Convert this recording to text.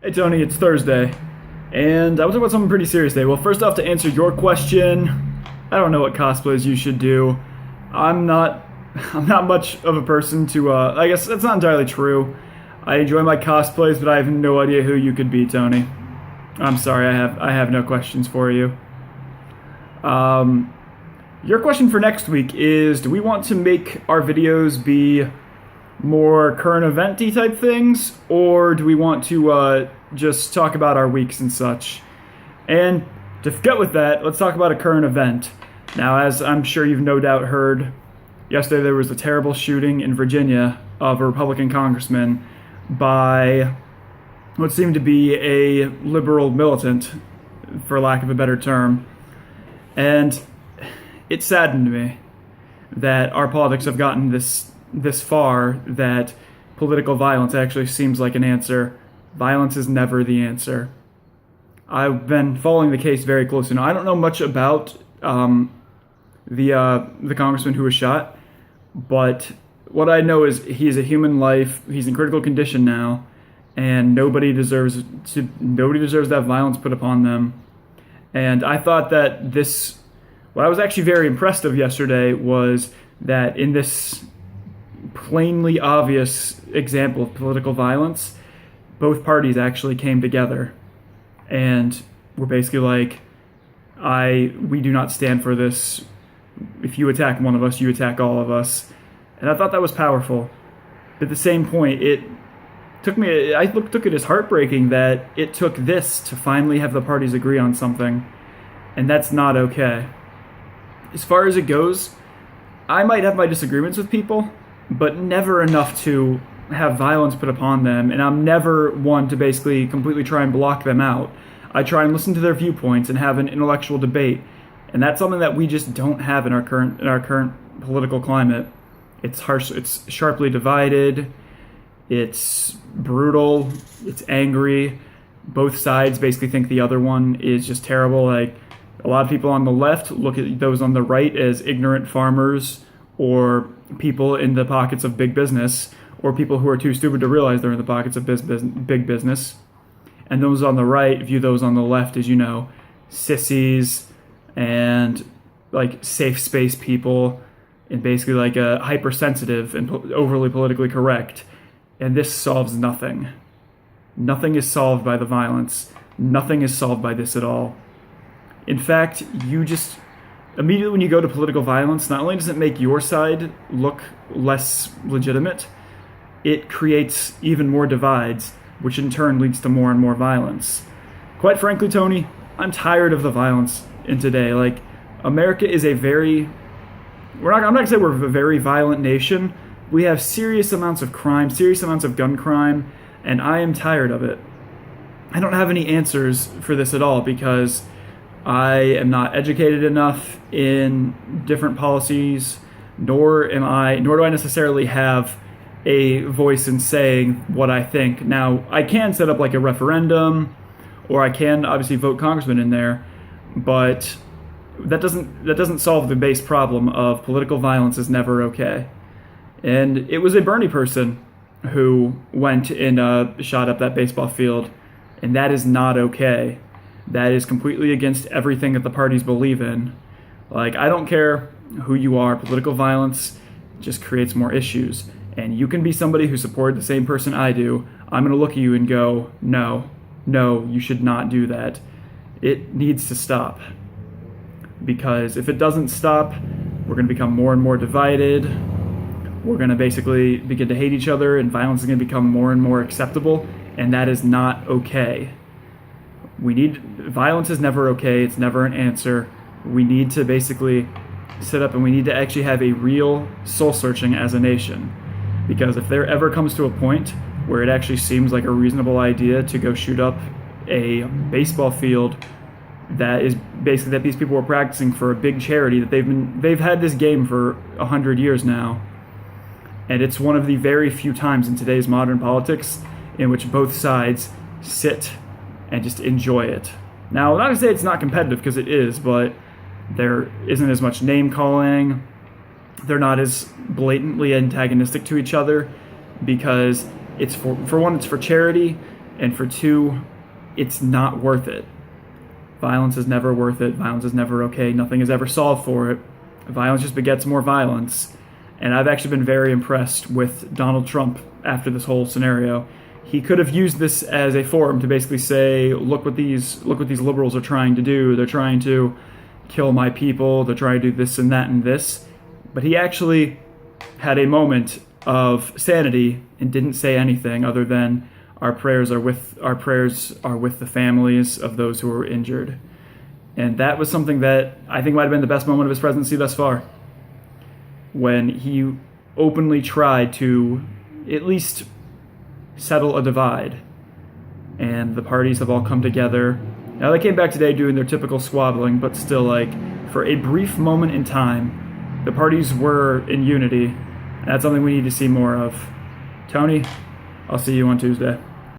Hey Tony, it's Thursday, and I was talking about something pretty serious today. Well, first off, to answer your question, I don't know what cosplays you should do. I'm not, I'm not much of a person to. I guess that's not entirely true. I enjoy my cosplays, but I have no idea who you could be, Tony. I'm sorry, I have no questions for you. Um, your question for next week is: do we want to make our videos be more current eventy type things, or do we want to just talk about our weeks and such? And to get with that, let's talk about a current event. Now, as I'm sure you've no doubt heard, yesterday there was a terrible shooting in Virginia of a Republican congressman by what seemed to be a liberal militant, for lack of a better term. And it saddened me that our politics have gotten this far, that political violence actually seems like an answer. Violence is never the answer. I've been following the case very closely. Now, I don't know much about the congressman who was shot, but what I know is he's a human life. He's in critical condition now, and nobody deserves to have violence put upon them. And I thought that what I was actually very impressed of yesterday was that in this plainly obvious example of political violence, both parties actually came together and were basically like, we do not stand for this. If you attack one of us, you attack all of us. And I thought that was powerful. But at the same point, I took it as heartbreaking that it took this to finally have the parties agree on something. And that's not okay. As far as it goes, I might have my disagreements with people, but never enough to have violence put upon them. And I'm never one to basically completely try and block them out. I try and listen to their viewpoints and have an intellectual debate. And that's something that we just don't have in our current political climate. It's harsh, it's sharply divided, it's brutal, it's angry. Both sides basically think the other one is just terrible. Like, a lot of people on the left look at those on the right as ignorant farmers or people in the pockets of big business, or people who are too stupid to realize they're in the pockets of big business. And those on the right view those on the left as, sissies and like safe space people, and basically like hypersensitive and overly politically correct. And this solves nothing. Nothing is solved by the violence. Nothing is solved by this at all. In fact, immediately when you go to political violence, not only does it make your side look less legitimate, it creates even more divides, which in turn leads to more and more violence. Quite frankly, Tony, I'm tired of the violence in today. Like, America is I'm not going to say we're a very violent nation. We have serious amounts of crime, serious amounts of gun crime, and I am tired of it. I don't have any answers for this at all because I am not educated enough in different policies, nor do I necessarily have a voice in saying what I think. Now, I can set up like a referendum, or I can obviously vote congressman in there, but that doesn't solve the base problem of political violence is never okay. And it was a Bernie person who went and shot up that baseball field, and that is not okay. That is completely against everything that the parties believe in. Like, I don't care who you are, political violence just creates more issues. And you can be somebody who supported the same person I do. I'm going to look at you and go, no, you should not do that. It needs to stop. Because if it doesn't stop, we're going to become more and more divided. We're going to basically begin to hate each other, and violence is going to become more and more acceptable, and that is not okay. Violence is never okay. It's never an answer. We need to basically sit up and we need to actually have a real soul searching as a nation. Because if there ever comes to a point where it actually seems like a reasonable idea to go shoot up a baseball field that is basically that these people were practicing for a big charity, that they've had this game for 100 years now, and it's one of the very few times in today's modern politics in which both sides sit and just enjoy it. Now, not to say it's not competitive, because it is, but there isn't as much name calling. They're not as blatantly antagonistic to each other because it's for one, it's for charity, And for two, it's not worth it. Violence is never worth it. Violence is never okay. Nothing is ever solved for it. Violence just begets more violence. And I've actually been very impressed with Donald Trump after this whole scenario. He could have used this as a forum to basically say, look what these liberals are trying to do. They're trying to kill my people. They're trying to do this and that and this. But he actually had a moment of sanity and didn't say anything other than our prayers are with the families of those who were injured. And that was something that I think might have been the best moment of his presidency thus far, when he openly tried to at least settle a divide. And the parties have all come together. Now, they came back today doing their typical squabbling, but still, like, for a brief moment in time, the parties were in unity. And that's something we need to see more of. Tony, I'll see you on Tuesday.